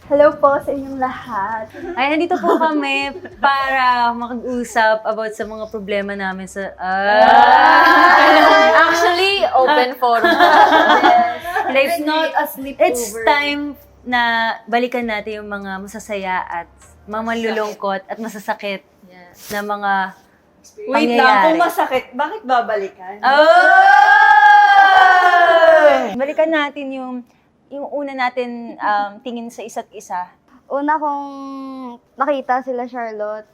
Hello po sa inyong lahat. Ay, nandito po kami para makag-usap about sa mga problema namin sa... Actually, open forum. It's not a sleepover. It's time na balikan natin yung mga masasaya at mga malulungkot at masasakit na mga Wait lang, kung masakit, bakit babalikan? Balikan natin yung una natin tingin sa isa't isa. Una kong nakita sila Charlotte,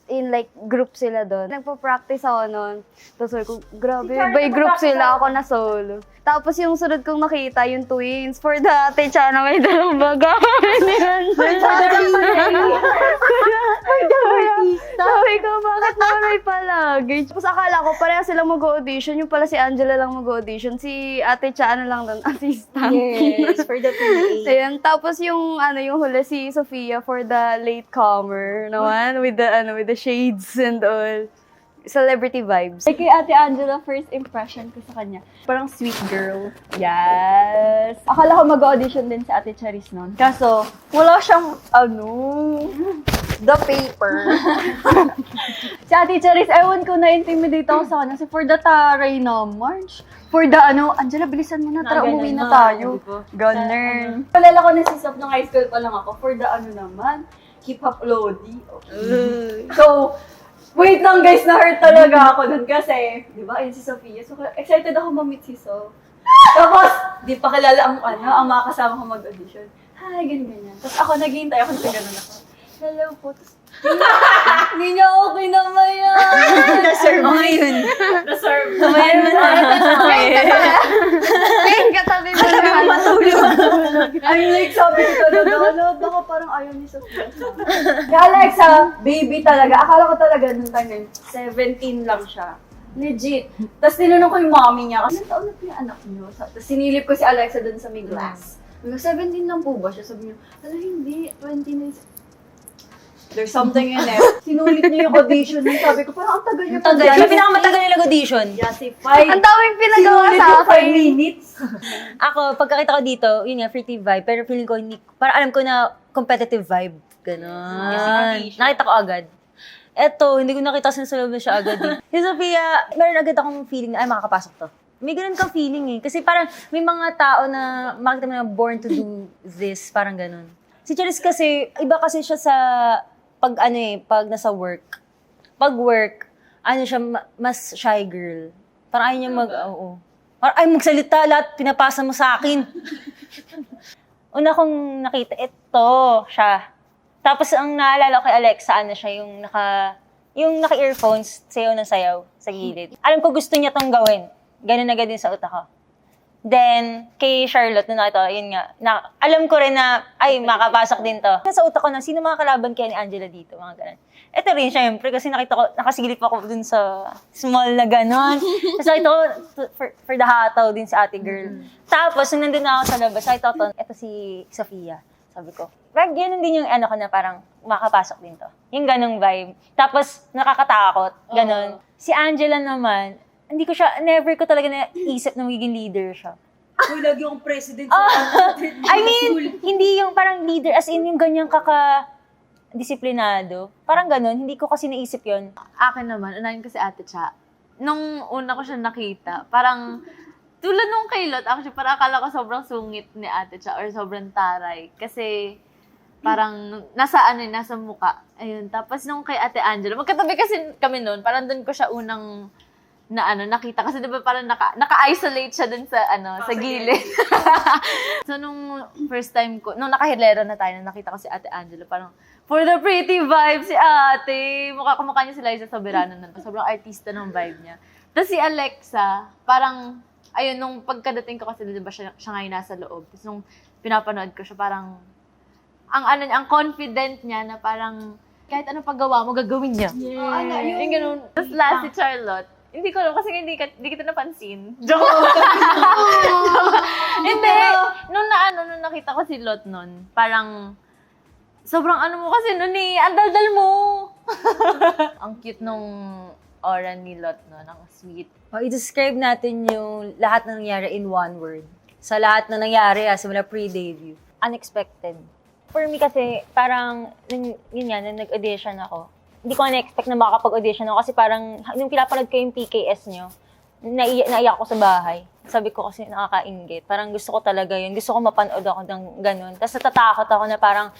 in like group sila doon. Nagpo-practice ako noon. Tapos sabi ko, grabe, by group sila, ako na solo. Tapos yung sunod kong nakita, yung twins. For the ate Chana, may dalawang baga. Sabi ko, bakit naman may palagi? Tapos akala ko, pareha silang mag-audition. Yung pala si Angela lang mag-audition. Si ate Chana lang doon, assistant. Yes, for the PA. Ayan. Tapos yung yung huli si Sofia for the latecomer naman with the shades and all. Celebrity vibes. Kay Ate Angela, first impression ko sa kanya, parang sweet girl. Yes! Akala ko mag-audition din si Ate Charis noon. Kaso, wala siyang, the paper. Si Ate Charis, ewan ko na-intimidate ako sa kanya. For the taray na, March. For the Angela, bilisan mo na, tara, umuwi na tayo. Ganun. Palala ko na si Sof nung high school pa lang ako. For the naman, hip-hop lodi. So, wait lang guys, na-hurt talaga ako nun kasi, di ba, ayun si Sofia. So, excited ako ma-meet si Sof. Tapos, di pa kilala ang mga kasama ko mag-audition. Hi, ganyan. Tapos ako, naghihintay ako, ganun ako. Hello po. Tapos, hindi niya okay naman yan. Deserve mo yun. Deserve. Tumayan mo na. Ngayon katabi mo na. Matulog. I'm like, sabi ko talaga, baka parang ayaw ni Sofia. Kaya Alexa, baby talaga. Akala ko talaga nung time na yun, 17 lang siya. Legit. Tapos tinanong ko yung mommy niya, kasi taon na po yung anak niyo? Tapos sinilip ko si Alexa dun sa may glass. 17 lang po ba siya? Sabi niya, hindi, 20 na. There's something in it. Sinulit niya yung audition. Sabi ko, parang ang tagal niya pa. Siya pinakamatagal nilang audition. Yes, 5. Ang daming pinagawa Sinulit sa yung 5 akin. minutes. Ako, pagkakita ko dito, yun nga, pretty vibe. Pero feeling ko, parang alam ko na competitive vibe. Ganon. Nakita ko agad. Eto, hindi ko nakita sa loob na siya agad eh. Si Sofia, meron agad akong feeling na, ay, makakapasok to. May ganun kang feeling eh. Kasi parang may mga tao na makita mo na born to do this. Parang ganun. Si Charis kasi, iba kasi siya sa pag nasa work. Pag work, siya, mas shy girl. Parang ayaw niya Parang ayaw magsalita, lahat pinapasa mo sa akin. Una kong nakita, ito siya. Tapos ang naalala ko kay Alexa, siya, yung naka-earphones, sayaw ng sayaw sa gilid. Alam ko gusto niya tong gawin. Ganun agad din sa utak ko. Then, kay Charlotte, nung nakita ko, yun nga, alam ko rin na, ay, makapasok din to. Sa utak ko na, sino mga kalaban kaya ni Angela dito? Mga ganun. Ito rin, syempre, kasi nakita ko, nakasigilip ako dun sa small na gano'n. Tapos nakita ko, for the hataw din si ate girl. Tapos, nung nandun na ako sa labas, nakita ko, ito si Sofia. Sabi ko, wag, yun din yung ko na parang makapasok din to. Yung ganong vibe. Tapos, nakakatakot, ganon. Si Angela naman, never ko talaga naisip na magiging leader siya. Uy, lagi akong president I mean, hindi yung parang leader, as in yung ganyang disiplinado. Parang ganon, hindi ko kasi naisip yon. Akin naman, unahin ko si Ate Cha. Nung una ko siya nakita, parang tulad nung kay Lot, actually, parang akala ko sobrang sungit ni Ate Cha or sobrang taray. Kasi parang nasa muka. Ayun. Tapos nung kay Ate Angela, magkatabi kasi kami noon, parang doon ko siya unang nakita. Kasi diba parang naka-isolate siya dun sa, sa gilid. So, nung first time ko, nung nakahilera na tayo, nakita ko si Ate Angela, parang, for the pretty vibe si ate. Kumukha niya si Liza Soberano nun. Sobrang artista ng vibe niya. Tapos si Alexa, parang, ayun, nung pagkadating ko kasi, diba siya ngayon nasa loob. Tapos nung pinapanood ko siya, parang, ang confident niya na parang, kahit anong paggawa mo, gagawin niya. Yeah. Yung ganun. Tapos last si Charlotte, hindi ko alam kasi hindi kita napansin. Joke. Hindi. Nung nakita ko si Lot nun, parang, sobrang mo kasi nun eh, ang daldal mo. Ang cute nung aura ni Lot nun, ang sweet. I-describe natin yung lahat na nangyari in one word. Sa lahat na nangyari, simula pre-debut. Unexpected. For me kasi, parang, yun nga, nung nag-audition ako, hindi ko na-expect na makakapag-audition ako kasi parang, nung pinapanood ko yung PKS nyo, naiyak ako sa bahay. Sabi ko kasi nakakainggit. Parang gusto ko talaga yun. Gusto ko mapanood ako ng ganun. Tapos natatakot ako na parang,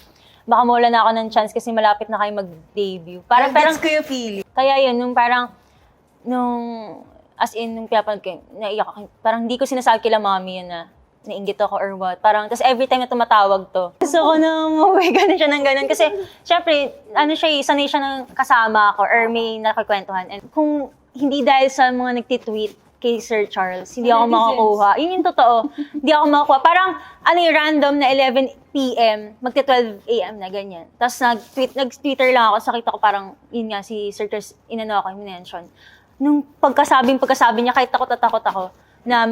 baka mawala na ako ng chance kasi malapit na kayo mag-debut. Parang Gets ko yung feeling. kaya yun, nung parang, as in, nung pinapanood ko, naiyak ako. Parang hindi ko sinasabi kila mami yun na, nainggit ako or what. Parang, tapos every time na tumatawag to, gusto ko na mauwi ganun siya ng ganun. Kasi, syempre, sanay siya ng kasama ako or may nakakwentuhan. And kung hindi dahil sa mga nagtitweet kay Sir Charles, hindi ako makakuha. Yun yung totoo. Hindi ako makakuha. Parang, random na 11 p.m., magti-12 a.m. na ganyan. Tapos nag-Twitter lang ako, nakita ko parang, yun nga, si Sir Charles, inano ako, mention. Nung pagkasabi niya, kahit takot ako, na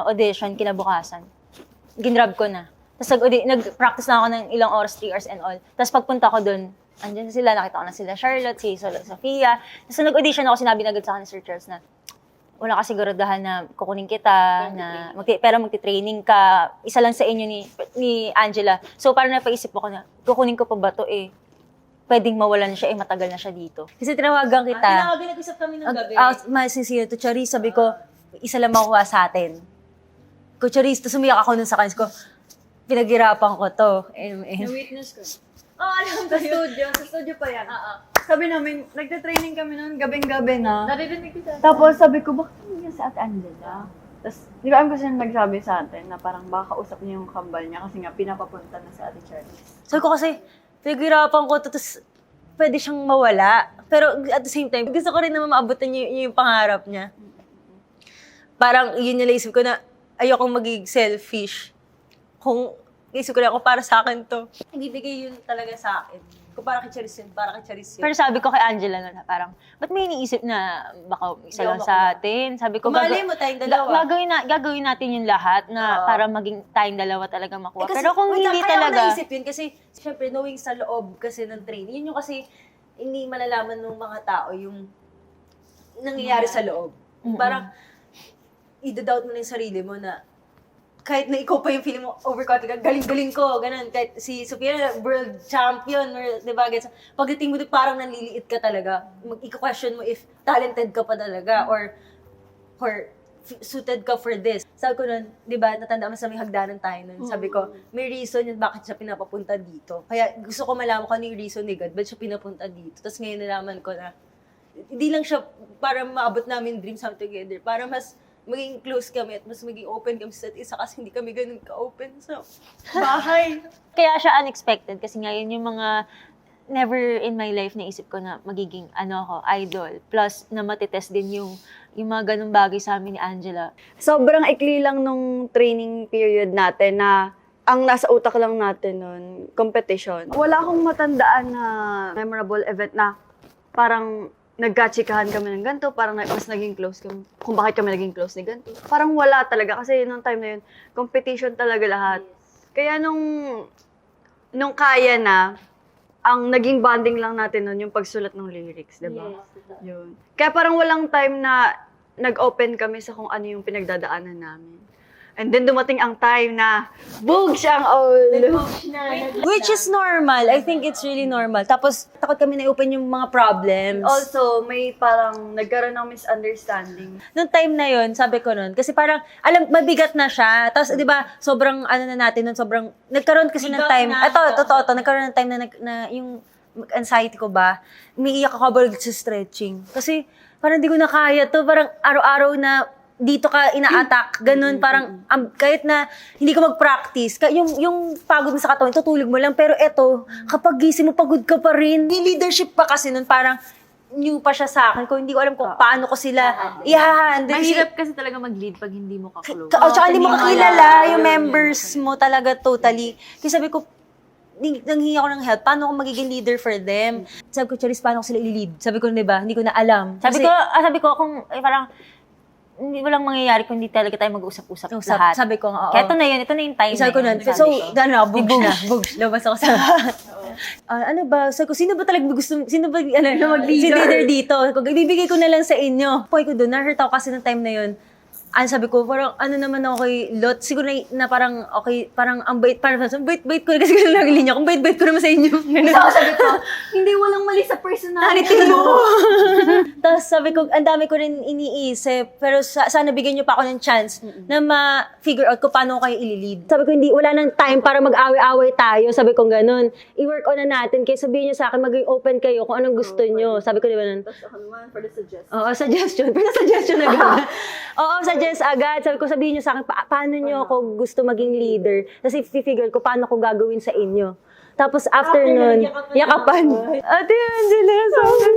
audition kinabukasan. Ginrab ko na. Tapos nag-practice na ako ng ilang oras, 3 hours and all. Tapos pagpunta ko dun, andyan na sila, nakita ko na sila Charlotte, si Sofia. Tapos nag-audition ako, sinabi na agad sa akin ni Sir Charles na, wala ka siguraduhan na kukunin kita, pero magti-training ka. Isa lang sa inyo ni Angela. So parang napaisip ko na, kukunin ko pa ba to pwedeng mawalan siya, matagal na siya dito. Kasi tinawagan kita. Tinawagan, nag-usap kami ng gabi. Masisiyo to Charis, sabi ko, isa lang makuha sa atin. Ko Charis, to sumiyak ako nun sa kanya ko, pinaghirapan ko to. Na-witness ko. Sa studio pa yan. Sabi namin, nagte-training kami noon, gabing-gabi na. Naririnig ko siya. Tapos sabi ko, bakit nandiyan si Ate Angela? Tapos, di ba alam ko siya nagsabi sa atin na parang baka kausap niya yung kambal niya kasi nga pinapapunta na si Ate Charlie. Sabi ko kasi, pinaghirapan ko to, tapos pwede siyang mawala. Pero at the same time, gusto ko rin naman maabutan yung pangarap niya. Parang yun yung naisip ko na ayokong maging selfish. Kung isip ko lang kung para sa akin to, ibibigay yun talaga sa akin. Kung para kay Charis yun, para kay Charis yun. Pero sabi ko kay Angela na parang, ba't may iniisip na baka isa lang sa atin? Sabi ko, Mali mo tayong dalawa. gagawin natin yung lahat na para maging tayong dalawa talaga makuha. Kasi, pero kung hindi kaya talaga... Kaya ko naisip yun kasi, syempre, knowing sa loob kasi ng training, yun yung kasi hindi malalaman ng mga tao yung nangyayari sa loob. Parang, i-doubt mo na yung sarili mo na kahit na ikaw pa yung feeling mo, overconfident, galing-galing ko, ganun. Kahit si Sophia, world champion, or, di ba, pagdating mo doon, parang nanliliit ka talaga. Ika-question mo if talented ka pa talaga, or suited ka for this. Sabi ko nun, di ba, natanda mo sa may hagdanan tayo nun. Sabi ko, may reason yun bakit siya pinapapunta dito. Kaya gusto ko malaman kung ano yung reason ni God, ba't siya pinapunta dito. Tapos ngayon nalaman ko na, hindi lang siya para maabot namin dreams come together, para mas maging close kami at mas maging open kami sa isa kasi hindi kami ganun ka-open sa bahay. Kaya siya unexpected kasi ngayon yung mga never in my life naisip ko na magiging idol. Plus na matitest din yung mga ganung bagay sa amin ni Angela. Sobrang ikli lang nung training period natin na ang nasa utak lang natin nun, competition. Wala akong matandaan na memorable event na parang nagkatsikahan kami ng ganito, parang mas naging close kami. Kung bakit kami naging close ni ganito. Parang wala talaga kasi nung time na yun, competition talaga lahat. Kaya nung kaya na, ang naging bonding lang natin nun yung pagsulat ng lyrics, di ba? Yes. Yun. Kaya parang walang time na nag-open kami sa kung ano yung pinagdadaanan namin. And then dumating ang time na bug siyang all. Which is normal. I think it's really normal. Tapos, takot kami na-open yung mga problems. Also, may parang nagkaroon ng misunderstanding. Nung time na yon, sabi ko nun, kasi parang, mabigat na siya. Tapos, di ba, sobrang, sobrang, nagkaroon kasi ng time, totoo, nagkaroon ng time na yung anxiety ko ba, umiiyak ako habang sa stretching. Kasi, parang di ko na kaya to, parang araw-araw na, dito ka ina-attack, ganun, parang, kahit na hindi ka mag-practice, yung pagod mo sa katawan, tutulog mo lang, pero eto, kapag gising mo, pagod ka pa rin. Yung leadership pa kasi nun, parang, new pa siya sa akin, kung hindi ko alam kung paano ko sila i-handle. Mahirap kasi talaga mag-lead pag hindi mo ka-close. Tsaka hindi mo kakilala yung members mo talaga totally. Kasi sabi ko, nanghingi ako ng help, paano ako magiging leader for them? Sabi ko, Charis, paano ko sila i-lead? Sabi ko, diba, hindi ko na alam. Sabi ko, kung parang, hindi walang mangyayari kung hindi talaga tayo mag-usap-usap lahat. Sabi ko, oo. Kaya ito na yung time Sabi ko nun, so, bugs, labas ako sa... ano ba? Sabi ko, sino ba mag-leader? Si leader dito. Kung ibibigay ko na lang sa inyo. Point ko doon, na-hurt ako kasi ng time na yun. sabi ko, parang ano naman ako kay Lot, siguro na parang okay, parang ang bait, parang bait ko, kasi ganun lang linya, kung bait ko naman sa inyo. Ganun. Ako sabi ko, hindi walang mali sa personality mo. Tapos sabi ko, ang dami ko rin iniisip, pero sana bigyan niyo pa ako ng chance na ma-figure out ko paano ko kayo ililid. Sabi ko, wala nang time para mag-away-away tayo. Sabi ko ganun. I-work on na natin, kaya sabihin niyo sa akin, maging open kayo kung anong gusto niyo. Sabi ko, di ba nun? Tapos ako naman, for the suggestion. Oo, suggestion. Pero suggestion agad. Oo, suggest agad. Sabi ko, sabihin niyo sa akin, paano niyo ako gusto maging leader? Tapos i-figure ko, paano ko gagawin sa inyo. Tapos after nun, yakapan. Ate Angela, sorry.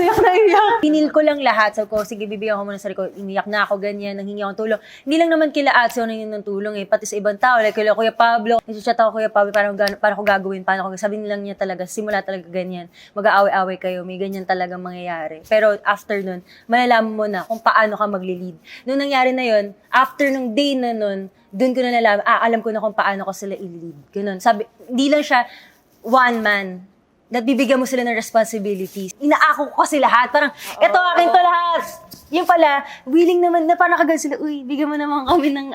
Iyak na iyak. Pinil ko lang lahat. Sabi ko, sige, bibigyan ko muna sa sarili ko. Iniyak na ako, ganyan, nanghingi akong tulong. Hindi lang naman kila Atso nanghingi ng tulong eh. Pati sa ibang tao, like kila Kuya Pablo. Nag-chat ako Kuya Pablo, paano ko gagawin, paano ko. Sabi nilang niya talaga, simula talaga ganyan. Mag-aaway-aaway kayo, may ganyan talagang mangyayari. Pero after nun, malalaman mo na kung paano ka magli-lead. Nung nangyari na yun, after nung day na nun, doon ko na nalaman, alam ko na kung paano ko sila i-lead. Ganun. Sabi, hindi lang siya one man. Nabibigyan mo sila ng responsibilities. Inaako ko kasi lahat. Parang, eto akin to lahat. Yung pala, willing naman na parang kagad sila, uy, bigyan mo naman kami ng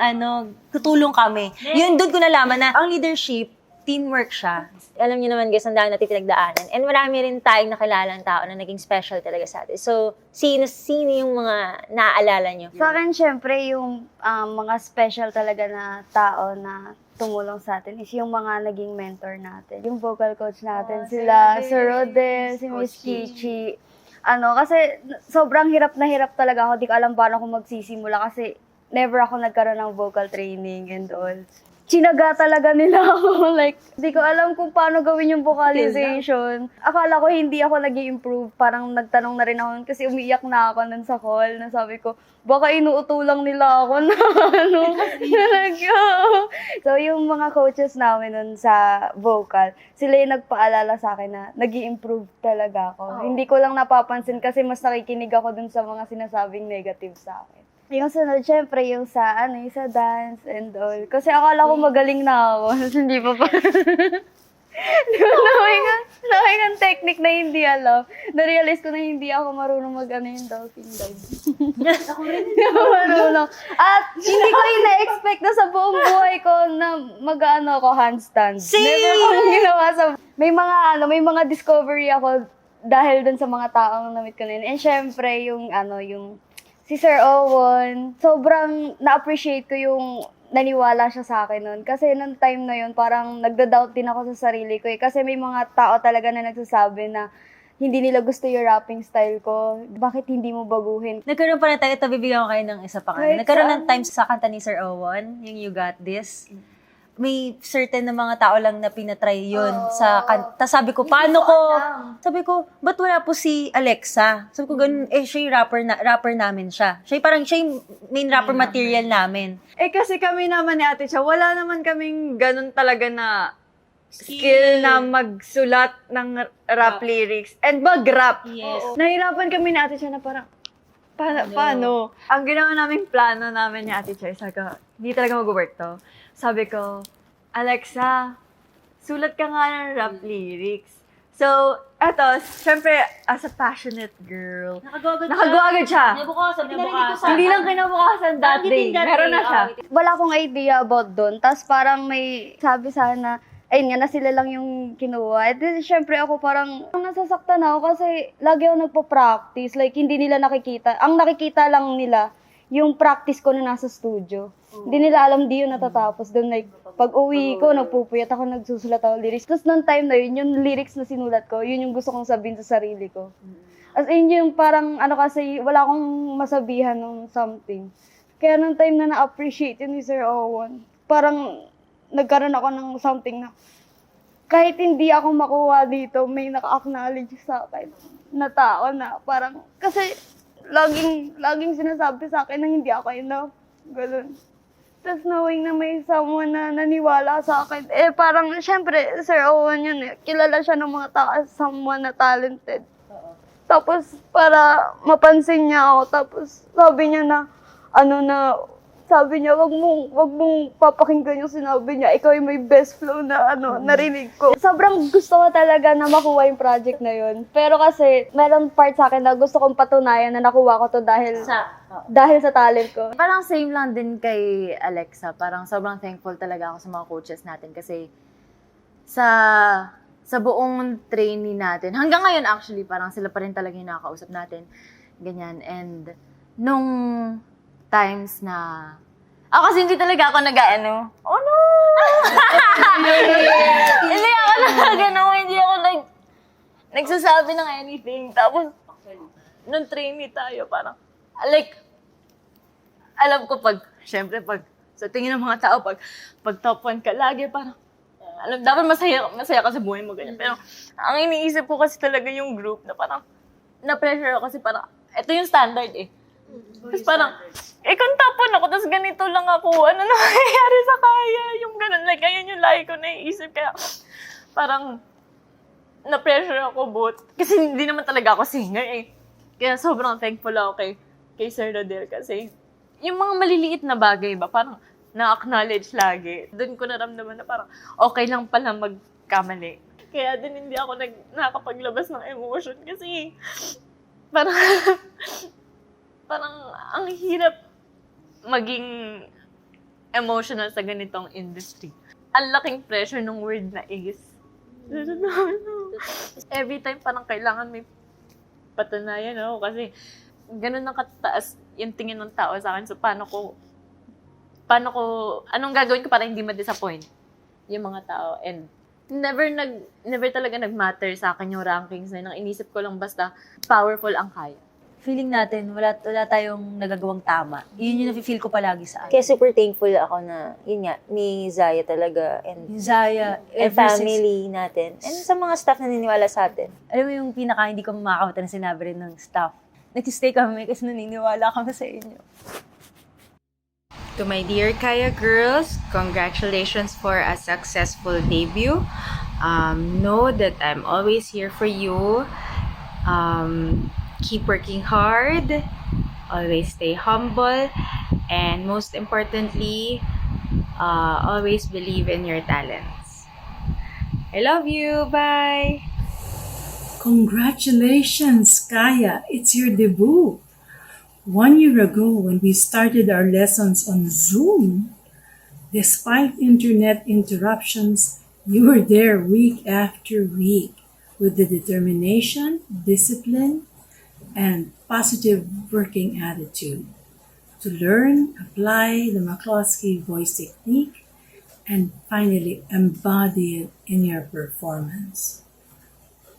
tutulong kami. Yun, doon ko nalaman na ang leadership, teamwork siya. Alam niyo naman guys, ang dami natin pinagdaanan. And marami rin tayong nakilalang tao na naging special talaga sa atin. So, sino yung mga naaalala niyo? Sa akin, syempre, yung mga special talaga na tao na tumulong sa atin is yung mga naging mentor natin. Yung vocal coach natin, sila Sir Rodel, si Miss Kichi. Kasi sobrang hirap na hirap talaga ako. Di ko alam paano ako magsisimula kasi never ako nagkaroon ng vocal training and all. Chinaga talaga nila ako. Like, di ko alam kung paano gawin yung vocalization. Akala ko hindi ako nag-i-improve. Parang nagtanong na rin ako kasi umiiyak na ako nun sa call. Na sabi ko, baka inuutulang nila ako na So, yung mga coaches namin nun sa vocal, sila yung nagpaalala sa akin na nag-i-improve talaga ako. Hindi ko lang napapansin kasi mas nakikinig ako dun sa mga sinasabing negative sa akin. Yung sunod, syempre, yung sa dance and all. Kasi akala ko magaling na ako. Hindi pa pa. Knowing ang technique na hindi alam. Na-realize ko na hindi ako marunong yung dolphin dive. Ako rin hindi ako marunong. At hindi ko ina-expect na sa buong buhay ko na ako handstand. Never ko ginawa sa... May mga discovery ako dahil dun sa mga taong na-meet ko na yun. And syempre, yung si Sir Owen, sobrang na-appreciate ko yung naniwala siya sa akin nun. Kasi nung time na yun, parang nagda-doubt din ako sa sarili ko eh. Kasi may mga tao talaga na nagsasabi na hindi nila gusto yung rapping style ko. Bakit hindi mo baguhin? Nagkaroon pa na tayo, ito bibigyan ko kayo ng isa pa kayo. Nagkaroon ng times sa kanta ni Sir Owen, yung You Got This. May certain na mga tao lang na pinatry yun sa kanta. Sabi ko, paano ko? Sabi ko, ba't wala po si Alexa? Sabi ko, ganun, siya yung rapper namin siya. Siya yung main rapper material namin. Kasi kami naman ni Ate Cha, wala naman kaming ganun talaga na skill na magsulat ng rap lyrics and mag-rap. Yes. Nahirapan kami ni Ate Cha na parang, paano? Ang ginawa naming plano namin ni Ate Cha, sabi ko, hindi talaga mag-work to. Sabi ko, Alexa, sulat ka nga ng rap lyrics. So, eto, syempre, as a passionate girl, nakagawa agad siya. Hindi lang kinabukasan that day. Meron na siya. Wala akong idea about doon. Tapos parang may sabi sana, ayun nga, na sila lang yung kinuha. At syempre ako parang nasasaktan ako kasi lagi ako nagpa-practice. Like, hindi nila nakikita. Ang nakikita lang nila, yung practice ko na nasa studio. Hindi nila alam di yun natatapos. Doon like, pag uwi ko, nagpupuyat ako, nagsusulat ako lyrics. Tapos nung time na yun, yung lyrics na sinulat ko, yun yung gusto kong sabihin sa sarili ko. As in yung parang, kasi wala akong masabihan ng something. Kaya nung time na na-appreciate yun ni Sir Owen, parang nagkaroon ako ng something na kahit hindi ako makuha dito, may naka-acknowledge sa akin na tao na parang, kasi laging sinasabi sa akin na hindi ako enough. Ganun. Tapos knowing na may someone na naniwala sa akin, parang, syempre, Sir Owen yun eh. Kilala siya ng mga tao as someone na talented. Tapos, para mapansin niya ako, tapos sabi niya na, Sabi niya, wag mong papakinggan yung sinabi niya. Ikaw yung may best flow na narinig ko. Sobrang gusto ko talaga na makuha yung project na yun. Pero kasi, meron part sa akin na gusto kong patunayan na nakuha ko to dahil sa talent ko. Parang same lang din kay Alexa. Parang sobrang thankful talaga ako sa mga coaches natin kasi sa buong trainee natin, hanggang ngayon actually, parang sila pa rin talaga yung nakakausap natin. Ganyan. And nung times na kasi hindi talaga ako oh no! Hindi ako hindi ako nagsasabi ng anything. Tapos, nung trainee tayo, parang, like, alam ko syempre sa tingin ng mga tao, pag top 1 ka lagi, parang, dapat masaya ka sa buhay mo, ganyan. Pero, ang iniisip ko kasi talaga yung group na parang, na-pressure ako kasi parang, ito yung standard eh. Tapos parang, kung top 1 ako, tapos ganito lang ako, ano nangyayari sa kaya? Yung ganun, like, ayun yung lagi ko naiisip. Kaya, parang, na-pressure ako kasi hindi naman talaga ako singer eh. Kaya sobrang thankful ako kay Sir Rodel kasi, yung mga maliliit na bagay ba, parang, na-acknowledge lagi. Doon ko naramdaman na parang, okay lang pala magkamali. Kaya din hindi ako nakapaglabas ng emotion kasi, parang, ang hirap maging emotional sa ganitong industry. Ang laking pressure ng word na is. Every time parang kailangan may patunayan ako kasi ganun na kataas yung tingin ng tao sa akin. So anong gagawin ko para hindi ma-disappoint yung mga tao. And never talaga nag-matter sa akin yung rankings na yun. Ang inisip ko lang basta powerful ang kaya. Feeling natin, wala tayong nagagawang tama. Yun yung nafe-feel ko palagi sa akin. Kaya super thankful ako na, yun nga, ni Zaya talaga. And Yung Zaya, and family natin. And sa mga staff na niniwala sa atin. Alam mo yung pinaka hindi ko makakawatan na sinabi rin ng staff. Nag-stay kami kasi naniniwala kami sa inyo. To my dear Kaya girls, congratulations for a successful debut. Know that I'm always here for you. Keep working hard. Always stay humble. And most importantly, always believe in your talents. I love you. Bye. Congratulations, Kaya. It's your debut. 1 year ago, when we started our lessons on Zoom, despite internet interruptions, you were there week after week with the determination, discipline, and positive working attitude to learn, apply the McCloskey voice technique, and finally embody it in your performance.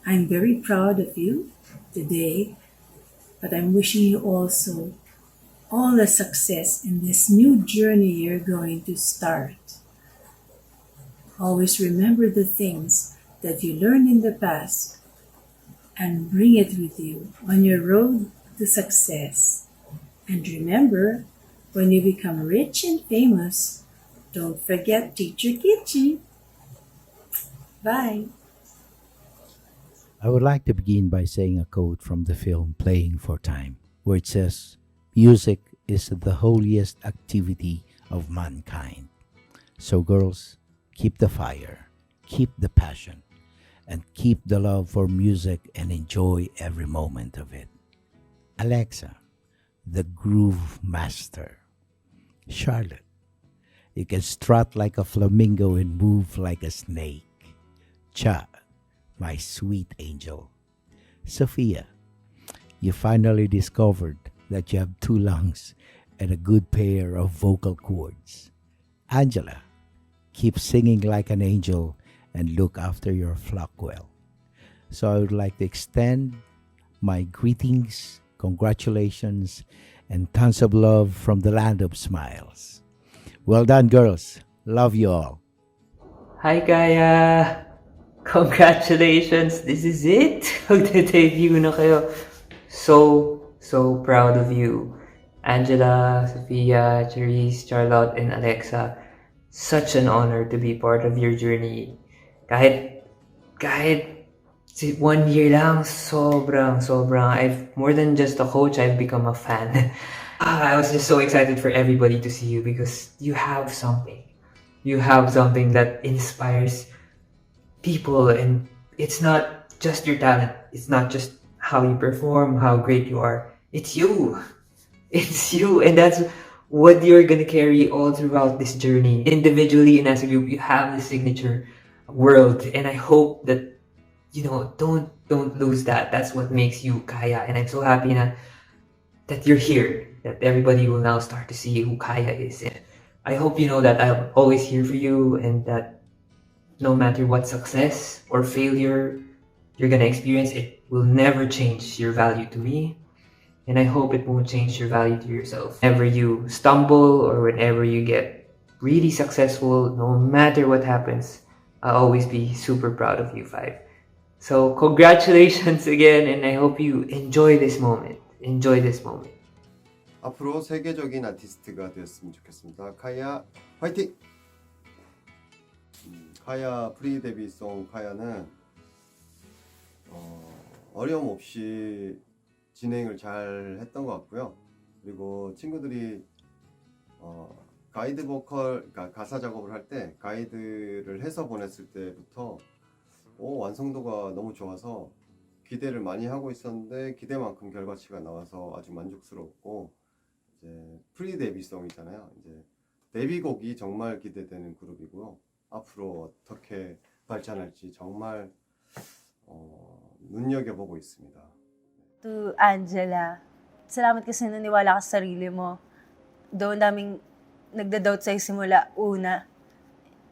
I'm very proud of you today, but I'm wishing you also all the success in this new journey you're going to start. Always remember the things that you learned in the past and bring it with you on your road to success. And remember, when you become rich and famous, don't forget Teacher Kitchi. Bye. I would like to begin by saying a quote from the film Playing for Time, where it says, "Music is the holiest activity of mankind." So girls, keep the fire, keep the passion, and keep the love for music and enjoy every moment of it. Alexa, the groove master. Charlotte, you can strut like a flamingo and move like a snake. Cha, my sweet angel. Sophia, you finally discovered that you have 2 lungs and a good pair of vocal cords. Angela, keep singing like an angel and look after your flock well. So I would like to extend my greetings, congratulations, and tons of love from the land of smiles. Well done, girls. Love you all. Hi, Kaya! Congratulations! This is it! Magde-debut na kayo. So proud of you. Angela, Sophia, Cherise, Charlotte, and Alexa. Such an honor to be part of your journey. Kahit 1 year lang, sobrang. I've more than just a coach, I've become a fan. I was just so excited for everybody to see you because you have something. You have something that inspires people, and it's not just your talent. It's not just how you perform, how great you are. It's you. It's you, and that's what you're gonna carry all throughout this journey. Individually and as a group, you have the signature world, and I hope that don't lose that. That's what makes you Kaya, and I'm so happy that you're here. That everybody will now start to see who Kaya is. And I hope you know that I'm always here for you, and that no matter what success or failure you're gonna experience, it will never change your value to me. And I hope it won't change your value to yourself. Whenever you stumble or whenever you get really successful, no matter what happens, I'll always be super proud of you, Five. So congratulations again, and I hope you enjoy this moment. Enjoy this moment. 앞으로 세계적인 아티스트가 되었으면 좋겠습니다. 카야 화이팅! 카야 프리 데뷔송 카야는 어려움 없이 진행을 잘 했던 것 같고요. 그리고 친구들이 가이드 보컬, 그러니까 가사 작업을 할 때 가이드를 해서 보냈을 때부터 완성도가 너무 좋아서 기대를 많이 하고 있었는데 기대만큼 결과치가 나와서 아주 만족스럽고, 이제 프리 데뷔송이잖아요. 이제 데뷔곡이 정말 기대되는 그룹이고요. 앞으로 어떻게 발전할지 정말 눈여겨보고 있습니다. To Angela, salamat kasi naniwala ka sa sarili mo. Though daming nagda-doubt sa'yo simula una.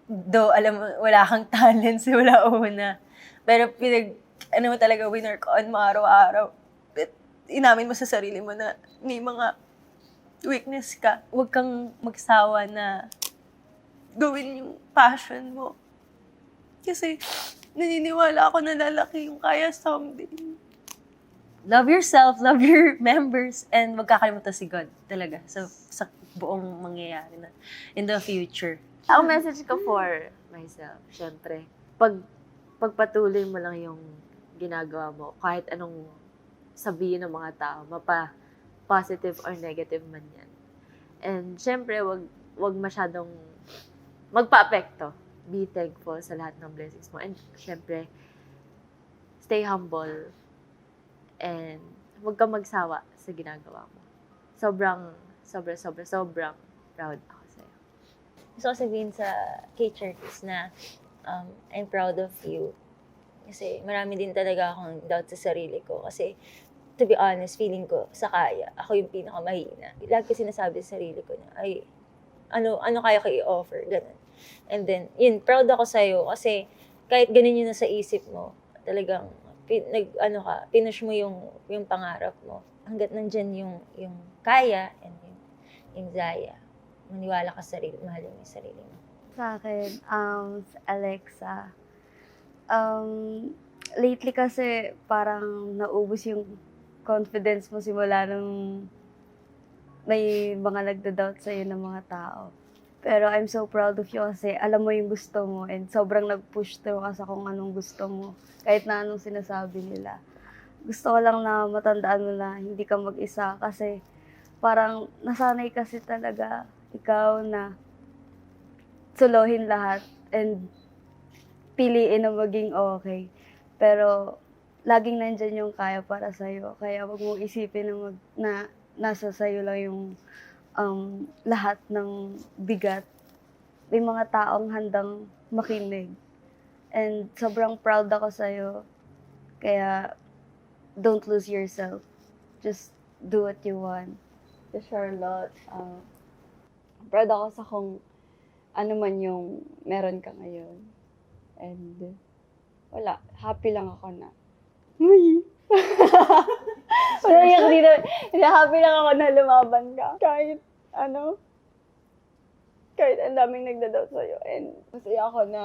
Though alam mo, wala kang talent simula una. Pero mo talaga, winner ko on mo araw-araw. At inamin mo sa sarili mo na may mga weakness ka. Huwag kang magsawa na gawin yung passion mo. Kasi naniniwala ako na lalaki yung Kaya someday. Love yourself, love your members, and wag kakalimutan si God talaga sa buong mangyayari na in the future. Ang message ko for myself, syempre, pagpatuloy mo lang yung ginagawa mo, kahit anong sabihin ng mga tao, positive or negative man yan. And syempre, wag masyadong magpa-apekto. Be thankful sa lahat ng blessings mo. And syempre, stay humble. And wag kang magsawa sa ginagawa mo. Sobrang proud ako sa'yo. Gusto ko sabihin kay Cherkis na I'm proud of you. Kasi marami din talaga akong doubt sa sarili ko. Kasi to be honest, feeling ko sa Kaya, ako yung pinakamahina. Lagi ko sinasabi sa sarili ko na, ay, ano kaya ko i-offer, ganun. And then, proud ako sa'yo kasi kahit ganun yun nasa isip mo, talagang, pinush mo yung pangarap mo. Hanggat nandyan yung Kaya and yung Zaya. Maniwala ka sa sarili, mahal mo yung sarili mo. Sa akin, Alexa, lately kasi parang naubos yung confidence mo simula nung may mga nagda-doubt sa'yo ng mga tao. Pero I'm so proud of you kasi alam mo yung gusto mo and sobrang nag-push through ka sa kung anong gusto mo. Kahit na anong sinasabi nila. Gusto ko lang na matandaan mo na hindi ka mag-isa kasi parang nasanay kasi talaga ikaw na suluhin lahat and piliin na maging okay. Pero laging nandyan yung Kaya para sa'yo. Kaya wag mong isipin na nasa sa'yo lang yung lahat ng bigat. May mga taong handang makinig. And sobrang proud ako sa'yo. Kaya don't lose yourself. Just do what you want. To Charlotte, proud ako sa kung ano man yung meron ka ngayon. And wala, happy lang ako na. Uy! Wala yung dito. Happy lang ako na lumaban ka. Kahit ang daming nagda-doubt sa'yo. And masaya ako na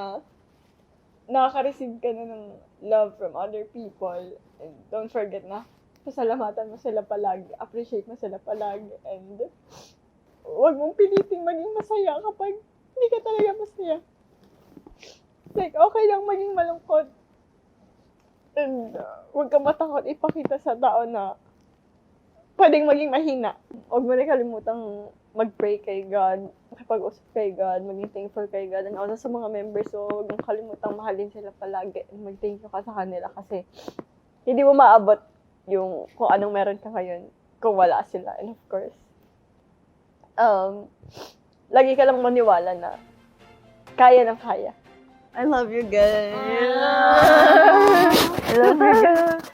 nakaka-receive ka na ng love from other people. And don't forget na pasalamatan mo sila palagi. Appreciate mo sila palagi. And huwag mong piliting maging masaya kapag hindi ka talaga masaya. Like, okay lang maging malungkot. And huwag kang matakot ipakita sa tao na pwedeng maging mahina. Huwag mo rin kalimutang mag-pray kay God, makipag-usap kay God, maging thankful kay God. And also sa mga members, so huwag mong kalimutang mahalin sila palagi. Mag-thank you ka sa kanila kasi hindi mo maabot yung kung anong meron ka ngayon kung wala sila. And of course, lagi ka lang maniwala na kaya ng kaya. I love you guys. I love you guys.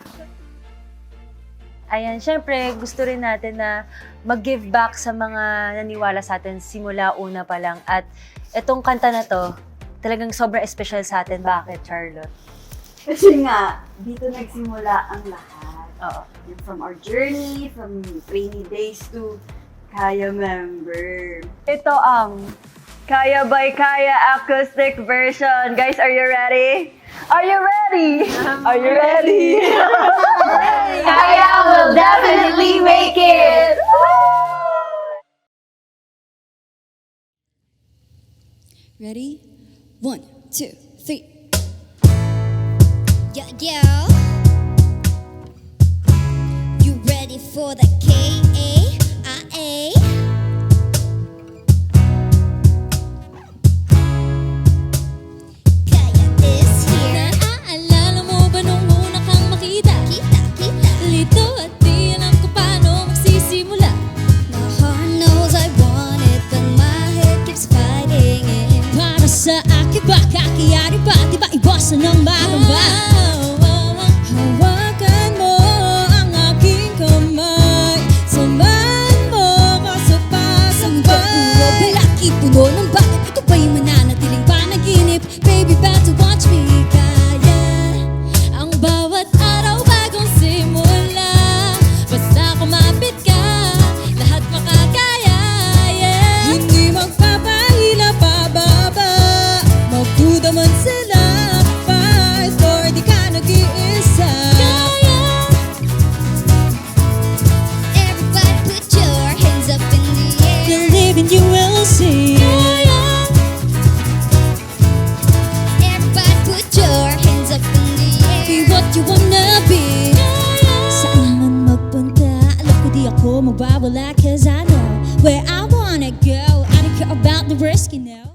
Ayan, syempre, gusto rin natin na mag-give back sa mga naniwala sa atin simula una pa lang. At itong kanta na to, talagang sobrang special sa atin. Bakit, Charlotte? Kasi nga, dito nagsimula ang lahat. Oo. From our journey, from rainy days to Kaya member. Ito ang Kaya by Kaya acoustic version. Guys, are you ready? Are you ready? Are you ready? Kaya will definitely make it! Ready? 1, 2, 3. Yeah, yeah. You ready for the K-A-I-A? Kaya is here. Naaalala mo ba nung una kang makita? Kita. Lito at di alam ko paano magsisimula. My heart knows I want it, but my head keeps fighting it. Para sa akin ba, kakiyari ba? Di ba iwasan ng makamba? Hawakan mo ang aking kamay. Samahan mo ko sa pasambay. Balaki puno ng bakit. Ito ba'y mananatiling panaginip? Baby, about to watch me. Kaya ang bawat araw bagong simula. Basta kumapit ka, lahat makakaya. Yeah. Hindi magpapahila pababa. Magduda man sila. Fight for di ka nag-iisa. Kaya. Everybody put your hands up in the air. Believe and you will see. Kaya. Everybody put your hands up in the air. Be what you wanna be. Saan man magpunta, alam ko di ako mawawala. 'Cause I know where I wanna go. I don't care about the risk, you know.